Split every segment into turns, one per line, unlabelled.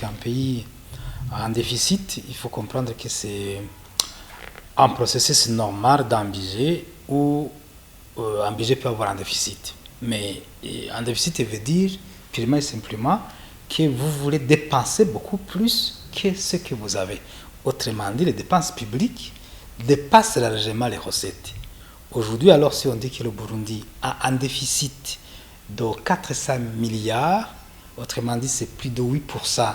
qu'un pays a un déficit, il faut comprendre que c'est un processus normal d'un budget où un budget peut avoir un déficit. Mais un déficit veut dire, purement et simplement, que vous voulez dépenser beaucoup plus que ce que vous avez. Autrement dit, les dépenses publiques dépassent largement les recettes. Aujourd'hui, alors, si on dit que le Burundi a un déficit de 400 milliards, autrement dit, c'est plus de 8%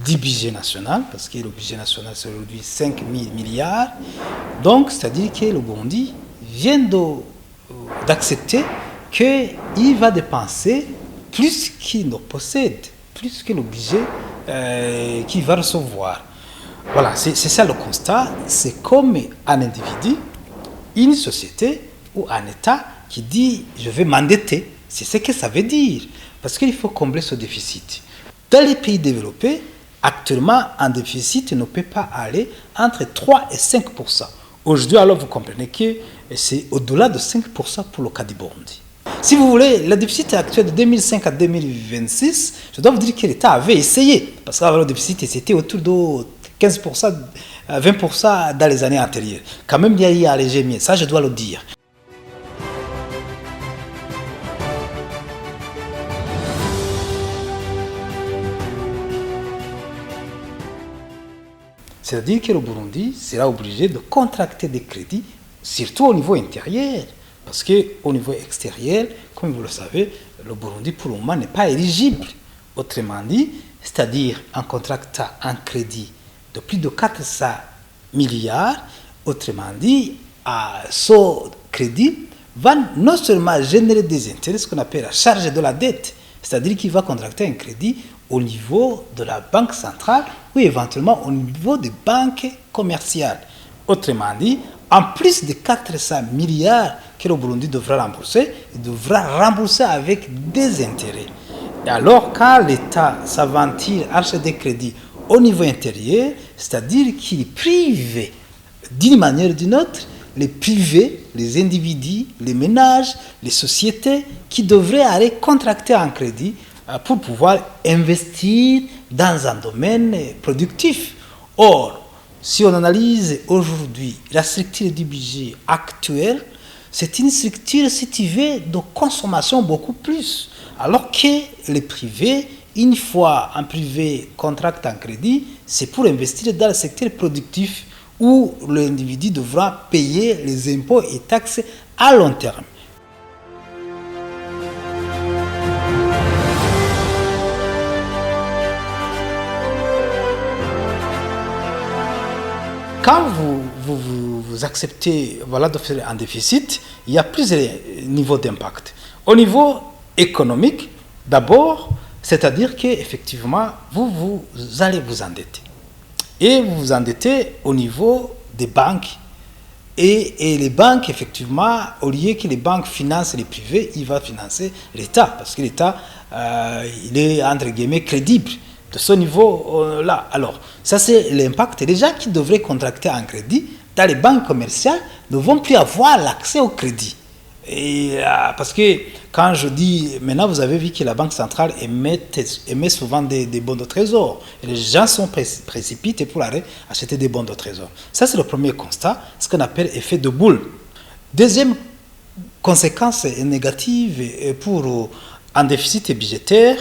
du budget national, parce que le budget national, c'est aujourd'hui 5 000 milliards. Donc, c'est-à-dire que le Burundi vient d'accepter qu'il va dépenser plus qu'il ne possède, plus que le budget qu'il va recevoir. Voilà, c'est ça le constat. C'est comme un individu, une société ou un État qui dit « je vais m'endetter ». C'est ce que ça veut dire, parce qu'il faut combler ce déficit. Dans les pays développés, actuellement, un déficit ne peut pas aller entre 3 et 5%. Aujourd'hui, alors, vous comprenez que c'est au-delà de 5% pour le cas du Burundi. Si vous voulez, le déficit actuel de 2005 à 2026, je dois vous dire que l'État avait essayé, parce qu'avant le déficit, c'était autour de 15%, 20% dans les années antérieures. Quand même, il y a eu un léger mieux, ça je dois le dire. C'est-à-dire que le Burundi sera obligé de contracter des crédits, surtout au niveau intérieur. Parce qu'au niveau extérieur, comme vous le savez, le Burundi pour le moment n'est pas éligible. Autrement dit, c'est-à-dire en contractant un crédit de plus de 400 milliards, autrement dit, ce crédit va non seulement générer des intérêts, ce qu'on appelle la charge de la dette, c'est-à-dire qu'il va contracter un crédit au niveau de la banque centrale ou éventuellement au niveau des banques commerciales. Autrement dit, en plus de 400 milliards que le Burundi devra rembourser, il devra rembourser avec des intérêts. Et alors, quand l'État s'aventure à acheter des crédits au niveau intérieur, c'est-à-dire qu'il prive d'une manière ou d'une autre les privés, les individus, les ménages, les sociétés qui devraient aller contracter un crédit pour pouvoir investir dans un domaine productif. Or, si on analyse aujourd'hui la structure du budget actuel, c'est une structure située de consommation beaucoup plus. Alors que les privés, une fois un privé contracte un crédit, c'est pour investir dans le secteur productif où l'individu devra payer les impôts et taxes à long terme. Quand vous acceptez de faire un déficit, il y a plusieurs niveaux d'impact. Au niveau économique, d'abord, c'est-à-dire qu'effectivement, vous allez vous endetter. Et vous vous endettez au niveau des banques. Et les banques, effectivement, au lieu que les banques financent les privés, ils vont financer l'État. Parce que l'État, il est, entre guillemets, crédible de ce niveau-là. Alors, ça c'est l'impact. Les gens qui devraient contracter un crédit dans les banques commerciales ne vont plus avoir l'accès au crédit. Et, parce que quand je dis, maintenant vous avez vu que la Banque centrale émet souvent des bons de trésor. Et les gens sont précipités pour aller acheter des bons de trésor. Ça c'est le premier constat, ce qu'on appelle effet de boule. Deuxième conséquence négative pour un déficit budgétaire,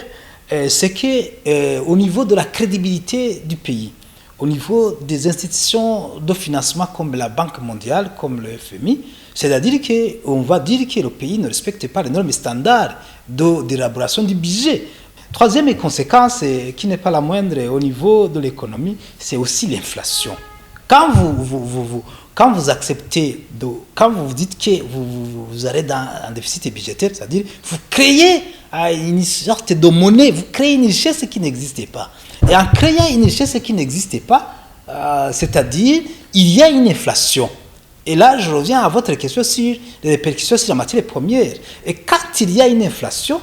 c'est qu'au niveau de la crédibilité du pays, au niveau des institutions de financement comme la Banque mondiale, comme le FMI, c'est-à-dire qu'on va dire que le pays ne respecte pas les normes standards d'élaboration du budget. Troisième conséquence, qui n'est pas la moindre au niveau de l'économie, c'est aussi l'inflation. Quand vous acceptez, quand vous dites que vous allez dans un déficit budgétaire, c'est-à-dire vous créez une sorte de monnaie, vous créez une richesse qui n'existait pas. Et en créant une richesse qui n'existait pas, c'est-à-dire il y a une inflation. Et là, je reviens à votre question sur les répercussions sur la matière première. Et quand il y a une inflation,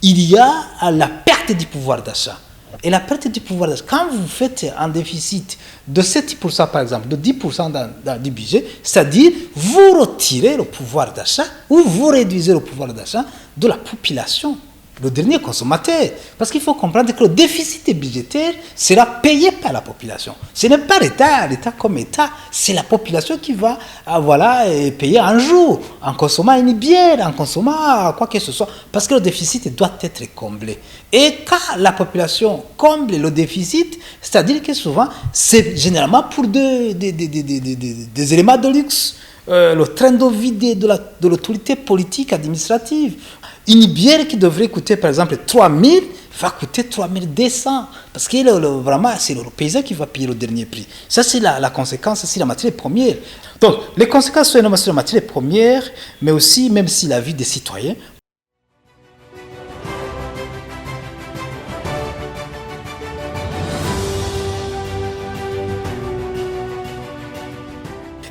il y a la perte du pouvoir d'achat. Et la perte du pouvoir d'achat, quand vous faites un déficit de 7% par exemple, de 10% du budget, c'est-à-dire vous retirez le pouvoir d'achat ou vous réduisez le pouvoir d'achat de la population. le dernier consommateur. Parce qu'il faut comprendre que le déficit budgétaire sera payé par la population. Ce n'est pas l'État, l'État comme État, c'est la population qui va payer un jour, en consommant une bière, en consommant quoi que ce soit. Parce que le déficit doit être comblé. Et quand la population comble le déficit, c'est-à-dire que souvent, c'est généralement pour des éléments de luxe. Le train de vie de l'autorité politique administrative. Une bière qui devrait coûter par exemple 3000 va coûter 3200 parce que vraiment c'est le paysan qui va payer le dernier prix. Ça c'est la conséquence, c'est la matière première. Donc les conséquences sont énormes sur la matière première, mais aussi même si la vie des citoyens.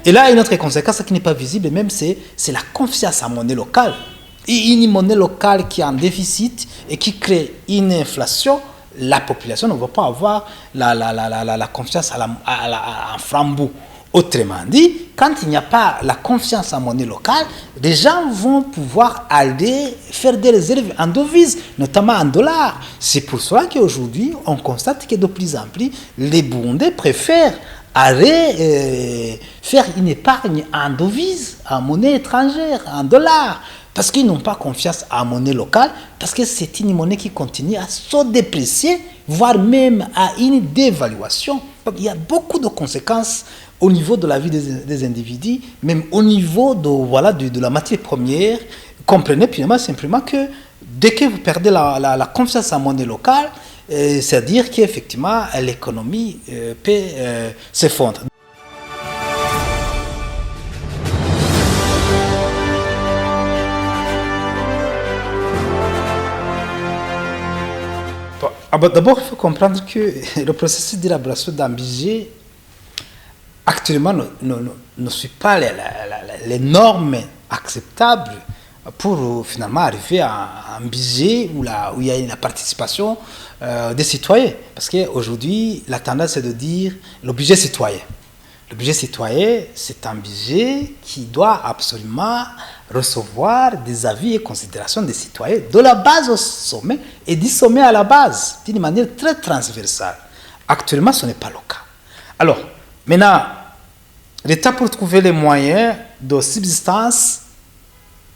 Et là, une autre conséquence qui n'est pas visible, même, c'est la confiance en monnaie locale. Et une monnaie locale qui est en déficit et qui crée une inflation, la population ne va pas avoir la confiance en framboux. Autrement dit, quand il n'y a pas la confiance en monnaie locale, les gens vont pouvoir aller faire des réserves en devises, notamment en dollars. C'est pour cela qu'aujourd'hui, on constate que de plus en plus, les Burundais préfèrent aller faire une épargne en devises, en monnaie étrangère, en dollars, parce qu'ils n'ont pas confiance en monnaie locale, parce que c'est une monnaie qui continue à se déprécier, voire même à une dévaluation. Donc, il y a beaucoup de conséquences au niveau de la vie des individus, même au niveau de la matière première. Comprenez simplement que dès que vous perdez la confiance en monnaie locale, c'est-à-dire qu'effectivement, l'économie peut s'effondrer. D'abord, il faut comprendre que le processus d'élaboration d'un budget actuellement ne suit pas les normes acceptables pour finalement arriver à un budget où il y a la participation des citoyens. Parce qu'aujourd'hui, la tendance est de dire le budget citoyen. Le budget citoyen, c'est un budget qui doit absolument recevoir des avis et considérations des citoyens de la base au sommet et du sommet à la base, d'une manière très transversale. Actuellement, ce n'est pas le cas. Alors, maintenant, l'État, pour trouver les moyens de subsistance,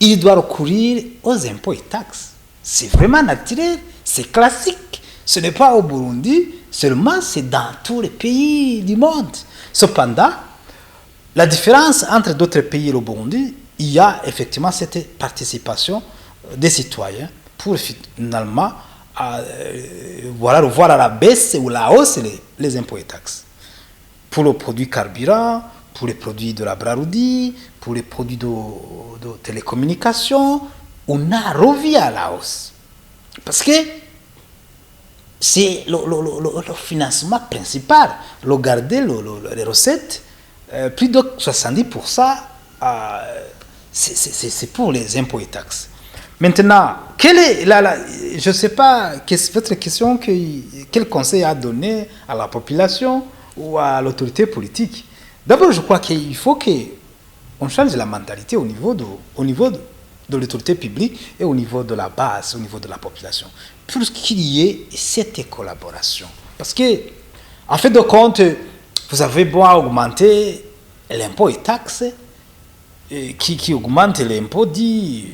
il doit recourir aux impôts et taxes. C'est vraiment naturel, c'est classique. Ce n'est pas au Burundi, seulement c'est dans tous les pays du monde. Cependant, la différence entre d'autres pays et le Burundi, il y a effectivement cette participation des citoyens pour finalement revoir à la baisse ou la hausse les impôts et taxes. Pour le produit carburant, pour les produits de la Brarudi, pour les produits de télécommunications, on a revu à la hausse. Parce que c'est le financement principal. Garder les recettes, plus de 70%, c'est pour les impôts et taxes. Maintenant, je ne sais pas, votre question, quel conseil a donné à la population ou à l'autorité politique? D'abord, je crois qu'il faut qu'on change la mentalité au niveau de l'autorité publique et au niveau de la base, au niveau de la population, pour qu'il y ait cette collaboration. Parce que, en fait de compte, vous avez beau augmenter l'impôt et taxes, qui augmente l'impôt dit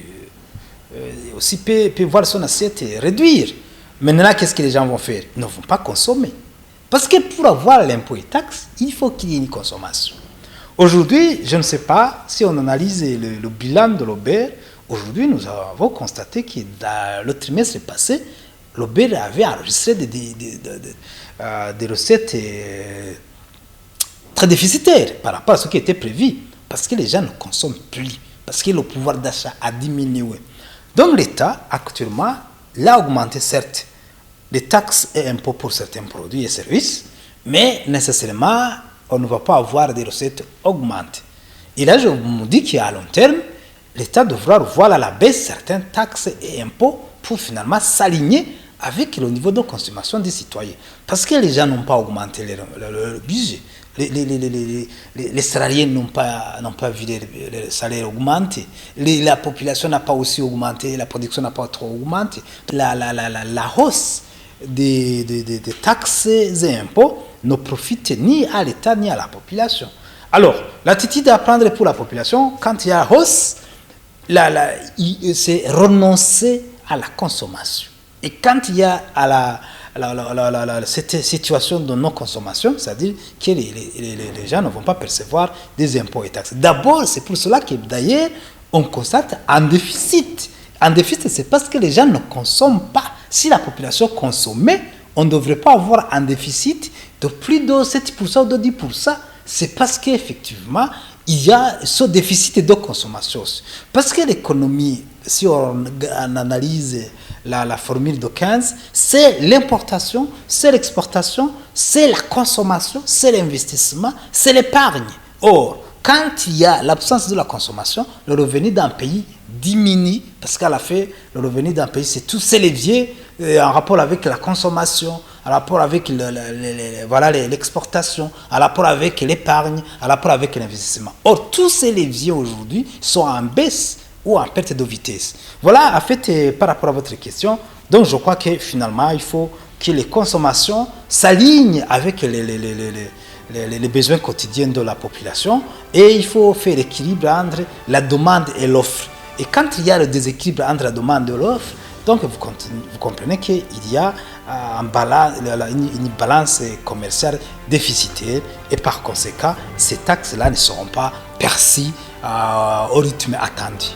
aussi peut voir son assiette réduire. Maintenant, qu'est-ce que les gens vont faire? Ils ne vont pas consommer. Parce que pour avoir l'impôt et taxes, il faut qu'il y ait une consommation. Aujourd'hui, je ne sais pas si on analyse le bilan de l'Ober. Aujourd'hui, nous avons constaté que dans le trimestre passé, l'Ober avait enregistré des recettes très déficitaires par rapport à ce qui était prévu. Parce que les gens ne consomment plus. Parce que le pouvoir d'achat a diminué. Donc l'État, actuellement, l'a augmenté, certes, les taxes et impôts pour certains produits et services, mais nécessairement, on ne va pas avoir des recettes augmentées. Et là, je me dis qu'à long terme, l'État devra revoir à la baisse certaines taxes et impôts pour finalement s'aligner avec le niveau de consommation des citoyens. Parce que les gens n'ont pas augmenté leur budget. Les salariés n'ont pas vu les salaires augmenter. La population n'a pas aussi augmenté, la production n'a pas trop augmenté. La hausse des taxes et impôts ne profite ni à l'État ni à la population. Alors, l'attitude à prendre pour la population, quand il y a hausse, c'est renoncer à la consommation. Et quand il y a cette situation de non-consommation, c'est-à-dire que les gens ne vont pas percevoir des impôts et taxes. D'abord, c'est pour cela que d'ailleurs, on constate un déficit. Un déficit, c'est parce que les gens ne consomment pas. Si la population consommait, on ne devrait pas avoir un déficit de plus de 7% ou de 10%. C'est parce qu'effectivement, il y a ce déficit de consommation. Parce que l'économie, si on analyse la formule de 15, c'est l'importation, c'est l'exportation, c'est la consommation, c'est l'investissement, c'est l'épargne. Or, quand il y a l'absence de la consommation, le revenu d'un pays diminue, parce qu'à la fin, le revenu d'un pays, c'est tous ces leviers en rapport avec la consommation, en rapport avec l'exportation, en rapport avec l'épargne, en rapport avec l'investissement. Or, tous ces leviers aujourd'hui sont en baisse ou en perte de vitesse. Voilà, en fait, par rapport à votre question, donc je crois que finalement, il faut que les consommations s'alignent avec les besoins quotidiens de la population et il faut faire l'équilibre entre la demande et l'offre. Et quand il y a le déséquilibre entre la demande et l'offre, donc vous comprenez qu'il y a une balance commerciale déficitaire et par conséquent, ces taxes-là ne seront pas perçues au rythme attendu.